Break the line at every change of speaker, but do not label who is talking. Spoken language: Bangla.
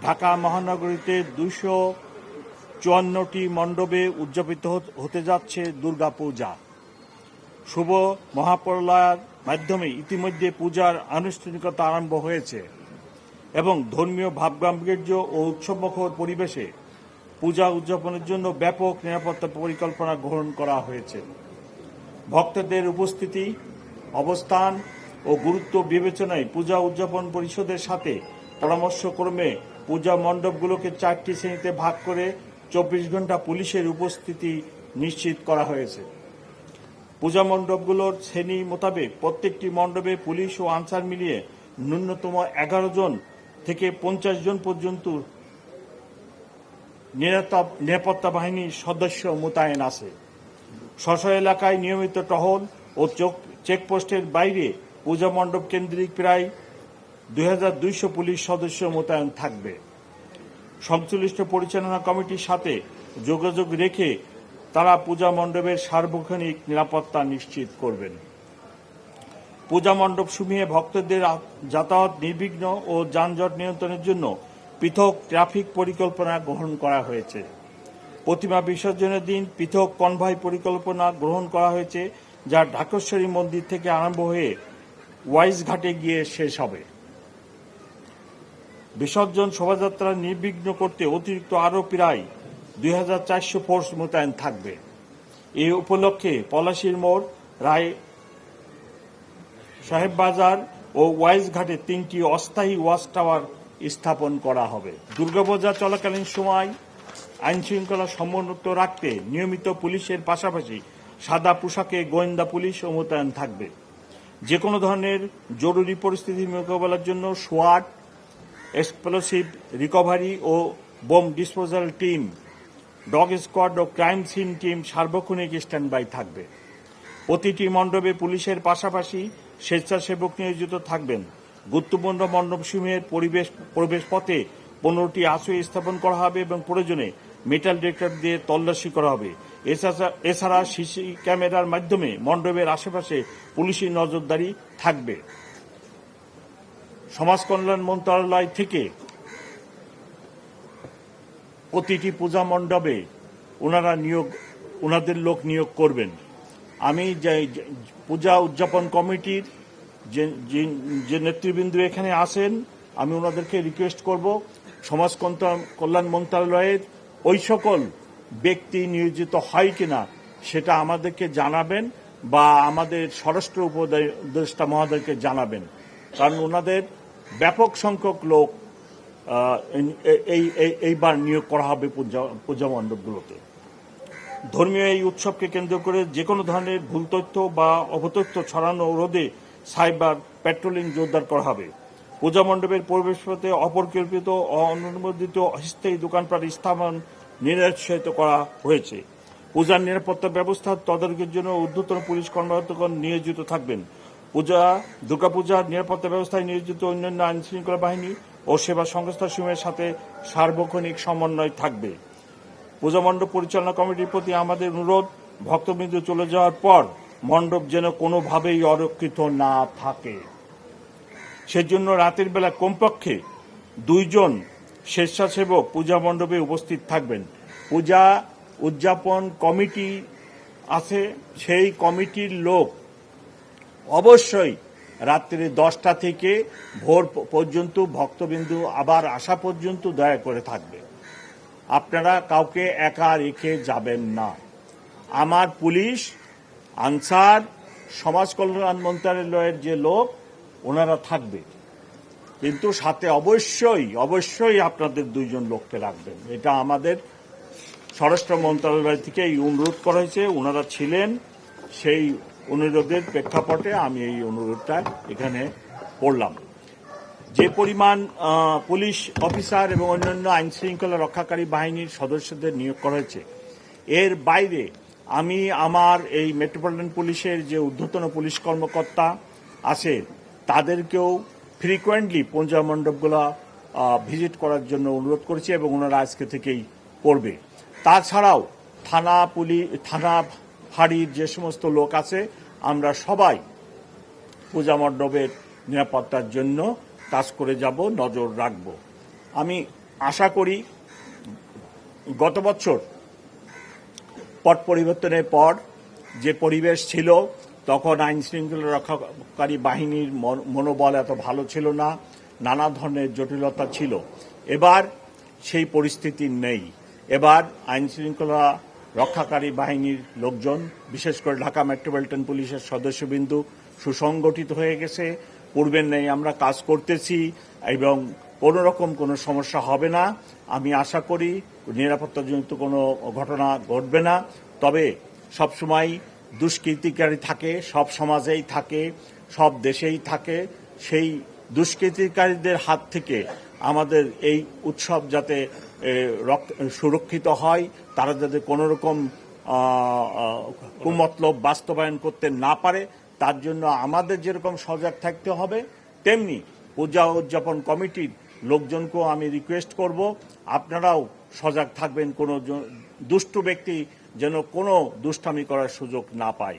ঢাকা মহানগরীতে 254টি মণ্ডপে উদযাপিত হতে যাচ্ছে দুর্গাপূজা। শুভ মহাপ্রলয়ের মাধ্যমে ইতিমধ্যে পূজার আনুষ্ঠানিকতা আরম্ভ হয়েছে এবং ধর্মীয় ভাবগাম্ভীর্য ও উৎসবমুখর পরিবেশে পূজা উদযাপনের জন্য ব্যাপক নিরাপত্তা পরিকল্পনা গ্রহণ করা হয়েছে। ভক্তদের উপস্থিতি, অবস্থান ও গুরুত্ব বিবেচনায় পূজা উদযাপন পরিষদের সাথে পরামর্শক্রমে পূজা মণ্ডপগুলোকে 4টি শ্রেণীতে ভাগ করে 24 ঘন্টা পুলিশের উপস্থিতি নিশ্চিত করা হয়েছে। পূজা মণ্ডপগুলোর শ্রেণী মোতাবেক প্রত্যেকটি মণ্ডপে পুলিশ ও আনসার মিলিয়ে ন্যূনতম 11 জন থেকে 50 জন পর্যন্ত নিরাপত্তা বাহিনীর সদস্য মোতায়েন আছে। স্ব এলাকায় নিয়মিত টহল ও চেকপোস্টের বাইরে পূজা মণ্ডপ কেন্দ্রিক প্রায় 2200 পুলিশ সদস্য মোতায়েন থাকবে। সংশ্লিষ্ট পরিচালনা কমিটির সাথে যোগাযোগ রেখে তারা পূজা মণ্ডপের সার্বক্ষণিক নিরাপত্তা নিশ্চিত করবেন। পূজা মণ্ডপ সমূহে ভক্তদের যাতায়াত নির্বিঘ্ন ও যানজট নিয়ন্ত্রণের জন্য পৃথক ট্রাফিক পরিকল্পনা গ্রহণ করা হয়েছে। প্রতিমা বিসর্জনের দিন পৃথক কনভয় পরিকল্পনা গ্রহণ করা হয়েছে, যা ঢাকেশ্বরী মন্দির থেকে আরম্ভ হয়ে ওয়াইজ ঘাটে গিয়ে শেষ হবে। বিসর্জন শোভাযাত্রা নির্বিঘ্ন করতে অতিরিক্ত আরও প্রায় 2400 ফোর্স মোতায়েন থাকবে। এই উপলক্ষে পলাশীর মোড়, রায় সাহেব বাজার ও ওয়াইজ ঘাটে 3টি অস্থায়ী ওয়াচ টাওয়ার স্থাপন করা হবে। দুর্গাপূজা চলাকালীন সময় আইনশৃঙ্খলা সমুন্নত রাখতে নিয়মিত পুলিশের পাশাপাশি সাদা পোশাকে গোয়েন্দা পুলিশও মোতায়েন থাকবে। যে কোনো ধরনের জরুরি পরিস্থিতি মোকাবেলার জন্য সোয়াট, এক্সপ্লোসিভ রিকভারি ও bomb disposal team, dog squad ও ক্রাইম সিন টিম সার্বক্ষণিক স্ট্যান্ডবাই থাকবে। প্রতিটি মণ্ডপে পুলিশের পাশাপাশি স্বেচ্ছাসেবক নিয়োজিত থাকবেন। গুরুত্বপূর্ণ মণ্ডপসমূহের প্রবেশ পথে 15টি আশ্রয় স্থাপন করা হবে এবং প্রয়োজনে মেটাল ডিটেক্টর দিয়ে তল্লাশি করা হবে। এছাড়া সিসি ক্যামেরার মাধ্যমে মণ্ডপের আশেপাশে পুলিশি নজরদারি থাকবে। সমাজ কল্যাণ মন্ত্রণালয় থেকে প্রতিটি পূজা মণ্ডপে ওনাদের লোক নিয়োগ করবেন। আমি পূজা উদযাপন কমিটির যে নেতৃবৃন্দ এখানে আসেন, আমি ওনাদেরকে রিকোয়েস্ট করব সমাজ কল্যাণ মন্ত্রণালয়ের ওই সকল ব্যক্তি নিয়োজিত হয় কিনা সেটা আমাদেরকে জানাবেন বা আমাদের স্বরাষ্ট্র উপদেষ্টা মহোদয়কে জানাবেন, কারণ ওনাদের ব্যাপক সংখ্যক লোক এইবার নিয়োগ করা হবে পূজা মণ্ডপগুলোতে। ধর্মীয় এই উৎসবকে কেন্দ্র করে যে কোনো ধরনের ভুল তথ্য বা অপতথ্য ছড়ানো রোধে সাইবার প্যাট্রোলিং জোরদার করা হবে। পূজা মণ্ডপের প্রবেশপথে অপরিকল্পিত অননুমোদিত অস্থায়ী দোকানপাট স্থাপন নিরুৎসাহিত করা হয়েছে। পূজার নিরাপত্তা ব্যবস্থার তদারকির জন্য ঊর্ধ্বতন পুলিশ কর্মকর্তাগণ নিয়োজিত থাকবেন। দুর্গাপূজার নিরাপত্তা ব্যবস্থায় নিয়োজিত অন্যান্য আইনশৃঙ্খলা বাহিনী ও সেবা সংস্থাসমূহের সাথে সার্বক্ষণিক সমন্বয় থাকবে। পূজা মণ্ডপ পরিচালনা কমিটির প্রতি আমাদের অনুরোধ, ভক্তবৃন্দ চলে যাওয়ার পর মণ্ডপ যেন কোনোভাবেই অরক্ষিত না থাকে। সেজন্য রাতের বেলা কমপক্ষে 2 জন স্বেচ্ছাসেবক পূজা মণ্ডপে উপস্থিত থাকবেন। পূজা উদযাপন কমিটি আছে, সেই কমিটির লোক অবশ্যই রাত্রি 10টা থেকে ভোর পর্যন্ত ভক্তবিন্দু আবার আসা পর্যন্ত দয়া করে থাকবে। আপনারা কাউকে একা রেখে যাবেন না। আমার পুলিশ, আনসার, সমাজ কল্যাণ মন্ত্রণালয়ের যে লোক ওনারা থাকবে, কিন্তু সাথে অবশ্যই আপনাদের 2 জন লোককে রাখবেন। এটা আমাদের স্বরাষ্ট্র মন্ত্রণালয় থেকে এই অনুরোধ করা হয়েছে, ওনারা ছিলেন, সেই অনুরোধের প্রেক্ষাপটে আমি এই অনুরোধটা এখানে করলাম। যে পরিমাণ পুলিশ অফিসার এবং অন্যান্য আইনশৃঙ্খলা রক্ষাকারী বাহিনীর সদস্যদের নিয়োগ করা হয়েছে, এর বাইরে আমি আমার এই মেট্রোপলিটন পুলিশের যে ঊর্ধ্বতন পুলিশ কর্মকর্তা আছে তাদেরকেও ফ্রিকোয়েন্টলি পূজা মণ্ডপগুলো ভিজিট করার জন্য অনুরোধ করেছি এবং ওনারা আজকে থেকেই করবে। তাছাড়াও থানা ফাঁড়ির যে সমস্ত লোক আছে, আমরা সবাই পূজা মণ্ডপের নিরাপত্তার জন্য কাজ করে যাব, নজর রাখব। আমি আশা করি গত বছর পট পরিবর্তনের পর যে পরিবেশ ছিল তখন আইন শৃঙ্খলা রক্ষাকারী বাহিনীর মনোবল এত ভালো ছিল না, নানা ধরনের জটিলতা ছিল। এবার সেই পরিস্থিতি নেই। এবার আইন শৃঙ্খলা রক্ষাকারী বাহিনীর লোকজন, বিশেষ করে ঢাকা মেট্রোপলিটন পুলিশের সদস্যবৃন্দ সুসংগঠিত হয়ে গেছে। পূর্বের নেই আমরা কাজ করতেছি এবং কোনো রকম কোনো সমস্যা হবে না। আমি আশা করি নিরাপত্তাজনিত কোনো ঘটনা ঘটবে না। তবে সবসময় দুষ্কৃতিকারী থাকে, সব সমাজেই থাকে, সব দেশেই থাকে। সেই দুষ্কৃতিকারীদের হাত থেকে আমাদের এই উৎসব যাতে সুরক্ষিত হয়, তারা যাতে কোনো রকম কুমতলব বাস্তবায়ন করতে না পারে, তার জন্য আমাদের যেরকম সজাগ থাকতে হবে, তেমনি পূজা উদযাপন কমিটির লোকজনকেও আমি রিকোয়েস্ট করব আপনারাও সজাগ থাকবেন, কোনো দুষ্ট ব্যক্তি যেন কোনো দুষ্টামি করার সুযোগ না পায়।